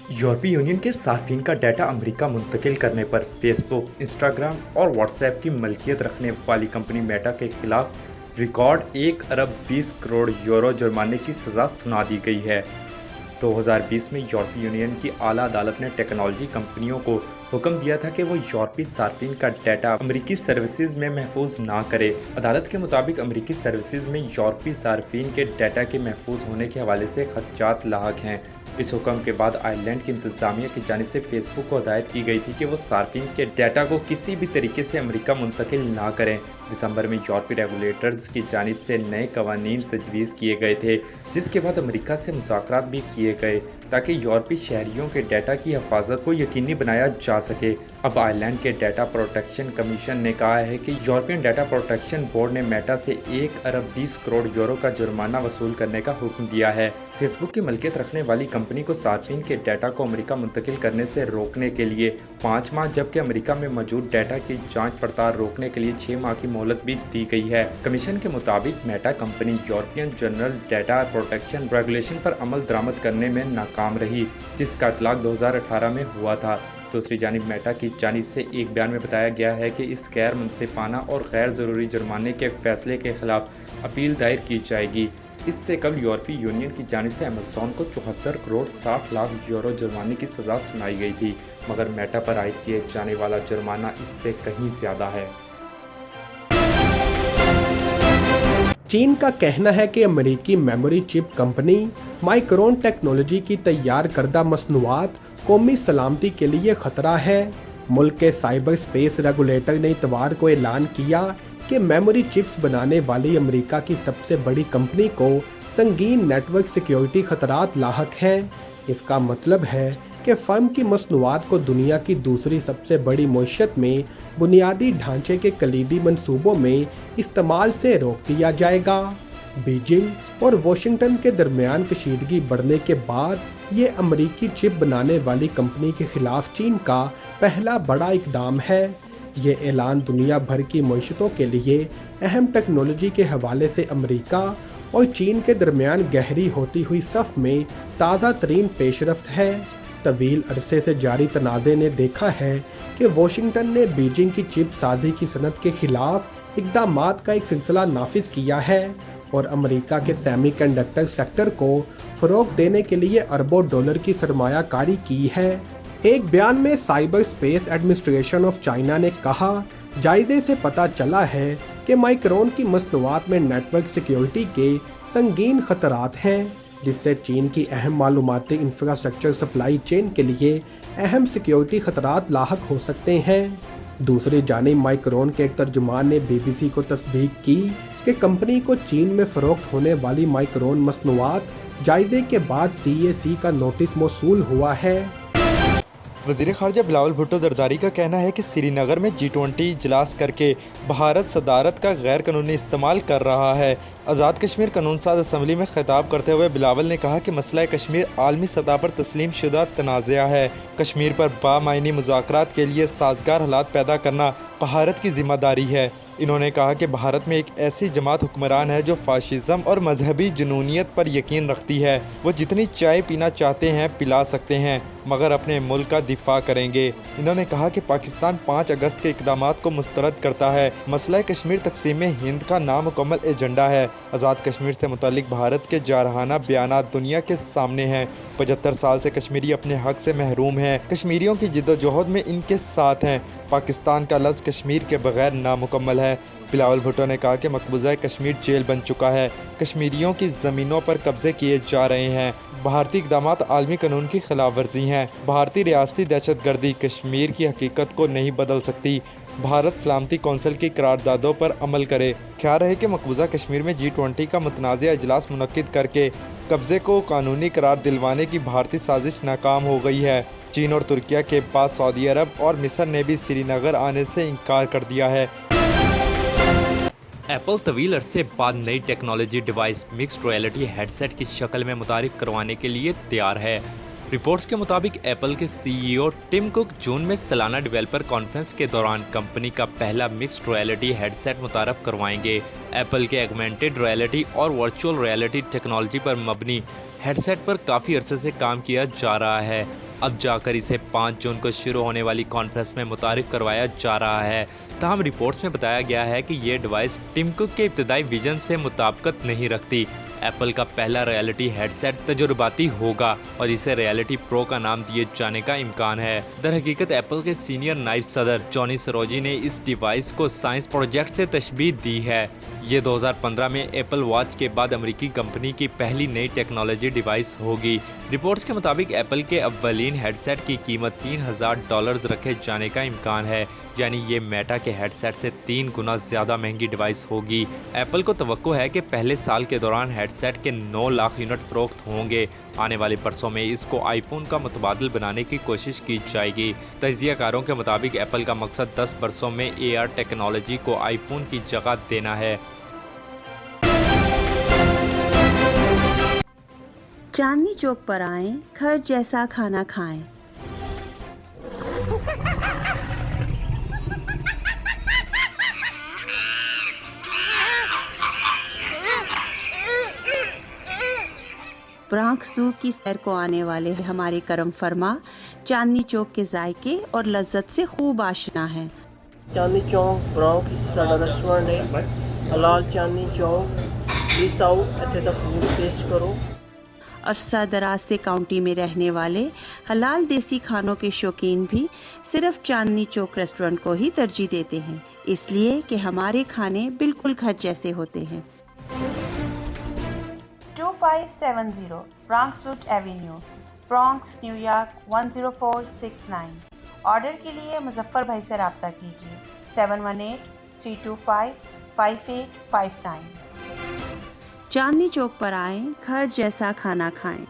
यूरोपीय यूनियन के सार्फिन का डाटा अमेरिका मुंतकिल करने पर फेसबुक, इंस्टाग्राम और व्हाट्सएप की मलकियत रखने वाली कंपनी मेटा के खिलाफ रिकॉर्ड 1 अरब 20 करोड़ यूरो जुर्माने की सज़ा सुना दी गई है। 2020 में यूरोपीय यूनियन की आला अदालत ने टेक्नोलॉजी कंपनियों को हुक्म दिया था कि वो यूरोपीय सार्फिन का डाटा अमेरिकी सर्विसेज में महफूज ना करे। अदालत के मुताबिक अमेरिकी सर्विसेज में यूरोपीय सार्फिन के डाटा के महफूज होने के हवाले से खदशात लाहक हैं। इस हुक्म के बाद आयरलैंड की इंतजामिया की जानिब से फेसबुक को हदायत की गई थी कि वो सार्फिन के डाटा को किसी भी तरीके से अमेरिका मुंतकिल ना करें। दिसंबर में यूरोपीय रेगुलेटर्स की जानिब से नए कवानीन तजवीज़ किए गए थे, जिसके बाद अमेरिका से मुज़ाकरात भी किए गए ताकि यूरोपीय शहरियों के डाटा की हिफाजत को यकीनी बनाया जा सके। अब आयरलैंड के डाटा प्रोटेक्शन कमीशन ने कहा है कि यूरोपियन डाटा प्रोटेक्शन बोर्ड ने मेटा से 1 अरब 20 करोड़ यूरो का जुर्माना वसूल करने का हुक्म दिया है। फेसबुक की मलकियत रखने वाली कंपनी को सार्फिन के डाटा को अमेरिका मुंतकिल करने से रोकने के लिए 5 माह, जबकि अमेरिका में मौजूद डाटा की जांच पड़ताल रोकने के लिए 6 माह की मोहलत भी दी गई है। कमीशन के मुताबिक Meta company European general data protection regulation पर अमल दरामद करने में नाकाम रही, जिसका इतलाक 2018 में हुआ था। दूसरी जानिब मेटा की जानिब से एक बयान में बताया गया है कि इस गैर मुनसिफाना और गैर ज़रूरी जुर्माने के फैसले के खिलाफ अपील दायर की जाएगी। इससे कल यूरोपीय यूनियन की जानिब से अमेज़न को 74 करोड़ 60 लाख यूरो जुर्माने की सज़ा सुनाई गई थी, मगर मेटा पर आयद किए जाने वाला जुर्माना इससे कहीं ज़्यादा है। चीन का कहना है कि अमेरिकी memory chip company micron technology की तैयार करदा मसनूआत कौमी सलामती के लिए खतरा है। मुल्क के साइबर स्पेस रेगुलेटर ने इतवार को ऐलान किया कि मेमोरी चिप्स बनाने वाली अमेरिका की सबसे बड़ी कंपनी को संगीन नेटवर्क सिक्योरिटी खतरात लाहक हैं। इसका मतलब है कि फर्म की मसनूआत को दुनिया की दूसरी सबसे बड़ी मईशत में बुनियादी ढांचे के कलीदी मंसूबों में इस्तेमाल से रोक दिया जाएगा। बीजिंग और वाशिंगटन के दरमियान कशीदगी बढ़ने के बाद ये अमेरिकी चिप बनाने वाली कंपनी के खिलाफ चीन का पहला बड़ा इकदाम है। ये ऐलान दुनिया भर की मईशतों के लिए अहम टेक्नोलॉजी के हवाले से अमेरिका और चीन के दरमियान गहरी होती हुई सफ़ में ताज़ा तरीन पेशरफ्त है। तवील अरसे से जारी तनाज़े ने देखा है कि वाशिंगटन ने बीजिंग की चिप साजी की सनत के खिलाफ इक़दामात का एक सिलसिला नाफिज किया है और अमेरिका के सेमीकंडक्टर सेक्टर को फ़रोग़ देने के लिए अरबों डॉलर की सरमायाकारी की है। एक बयान में cyber space administration of China ने कहा, जायजे से पता चला है कि माइक्रोन की मसनूआत में नेटवर्क सिक्योरिटी के संगीन खतरात हैं, जिससे चीन की अहम मालूमाती इंफ्रास्ट्रक्चर सप्लाई चेन के लिए अहम सिक्योरिटी खतरात लाहक हो सकते हैं। दूसरी जानिब माइक्रोन के एक तर्जुमान ने BBC को तस्दीक की कि कंपनी को चीन में फ़रोख्त होने वाली माइक्रोन मसनूआत जायजे के बाद CAC का नोटिस मौसूल हुआ है। वज़ीर ख़ारजा बिलावल भुट्टो ज़रदारी का कहना है कि श्रीनगर में G20 इजलास करके भारत सदारत का गैर कानूनी इस्तेमाल कर रहा है। आज़ाद कश्मीर कानून साज असम्बली में खिताब करते हुए बिलावल ने कहा कि मसला कश्मीर आलमी सतह पर तस्लीम शुदा तनाज़ा है। कश्मीर पर बामायनी मुज़ाकरात के लिए साजगार हालात पैदा करना भारत की ज़िम्मेदारी है। इन्होंने कहा कि भारत में एक ऐसी जमात हुक्मरान है जो फाशिज़म और मजहबी जुनूनियत पर यकीन रखती है। वो जितनी चाय पीना चाहते हैं पिला सकते हैं, मगर अपने मुल्क का दिफा करेंगे। इन्होंने कहा कि पाकिस्तान 5 अगस्त के इक़दामात को मुस्तरद करता है। मसला कश्मीर तकसीम हिंद का नामुकम्मल एजेंडा है। आज़ाद कश्मीर से मुतालिक भारत के जारहाना बयानात दुनिया के सामने हैं। 75 साल से कश्मीरी अपने हक से महरूम हैं। कश्मीरियों की जिद्दोजहद में इनके साथ हैं। पाकिस्तान का लफ्ज़ कश्मीर के बगैर नामुकम्मल है। बिलावल भुट्टो ने कहा कि मकबूजा कश्मीर जेल बन चुका है। कश्मीरियों की ज़मीनों पर कब्जे किए जा रहे हैं। भारतीय इक़दामात आलमी कानून की खिलाफ वर्जी हैं। भारतीय रियासती दहशतगर्दी कश्मीर की हकीकत को नहीं बदल सकती। भारत सलामती कौंसिल की करारदादों पर अमल करे। ख्याल रहे कि मकबूजा कश्मीर में G20 का मुतनाज़ा इजलास मुनक्किद करके कब्ज़े को कानूनी करार दिलवाने की भारतीय साजिश नाकाम हो गई है। चीन और तुर्किया के बाद सऊदी अरब और मिस्र ने भी श्रीनगर आने से इनकार कर दिया है। एप्पल तवील अरसे बाद नई technology device mixed reality headset की शक्ल में मुतारिफ करवाने के लिए तैयार है। रिपोर्ट्स के मुताबिक एप्पल के सीईओ टिम कुक जून में सालाना डेवलपर कॉन्फ्रेंस के दौरान कंपनी का पहला मिक्स्ड रियलिटी हेडसेट मुतारफ करवाएंगे। एप्पल के ऑगमेंटेड रियलिटी और वर्चुअल रियलिटी टेक्नोलॉजी पर मबनी हेडसेट पर काफ़ी अरसे से काम किया जा रहा है। अब जाकर इसे 5 जून को शुरू होने वाली कॉन्फ्रेंस में मुतारिफ करवाया जा रहा है। ताहम रिपोर्ट्स में बताया गया है कि ये डिवाइस टिम कुक के इब्तदाई विजन से मुताबिकत नहीं रखती। एप्पल का पहला रियलिटी हेडसेट तजुर्बाती होगा और इसे रियलिटी प्रो का नाम दिए जाने का इम्कान है। दरहकीकत एप्पल के सीनियर नायब सदर जॉनी सरोजी ने इस डिवाइस को साइंस प्रोजेक्ट से तशबीह दी है। ये 2015 में एप्पल वॉच के बाद अमेरिकी कंपनी की पहली नई टेक्नोलॉजी डिवाइस होगी। रिपोर्ट्स के मुताबिक एप्पल के अव्वलीन हेडसेट की कीमत $3000 रखे जाने का इम्कान है, यानी ये मेटा के हेडसेट से 3 गुना ज़्यादा महंगी डिवाइस होगी। एप्पल को तवक्को है कि पहले साल के दौरान हेडसेट के 9 लाख यूनिट फ़रोख्त होंगे। आने वाले बरसों में इसको आईफोन का मुतबादिल बनाने की कोशिश की जाएगी। तज्ज़ियाकारों के मुताबिक एप्पल का मकसद 10 बरसों में AR टेक्नोलॉजी को आईफोन की जगह देना है। चांदनी चौक पर आएं, घर जैसा खाना खाएं। ब्रॉन्क्स ज़ू की सैर को आने वाले हमारे करम फरमा चांदनी चौक के जायके और लज्जत से खूब आशना हैं। चांदनी चौक ब्रॉन्क्स साडा रेस्टोरेंट है। हलाल चांदनी चौक प्लीज आओ, इत्थे दा फूड टेस्ट करो। अरसा दराज से काउंटी में रहने वाले हलाल देसी खानों के शौकीन भी सिर्फ चांदनी चौक रेस्टोरेंट को ही तरजीह देते हैं, इसलिए कि हमारे खाने बिल्कुल घर जैसे होते हैं। 2570 ब्रॉन्क्सवुड एवेन्यू, ब्रॉन्क्स, न्यूयॉर्क 10469। ऑर्डर के लिए मुजफ्फर भाई से रब्ता कीजिए 718-325-5859। चांदनी चौक पर आएं, घर जैसा खाना खाएं।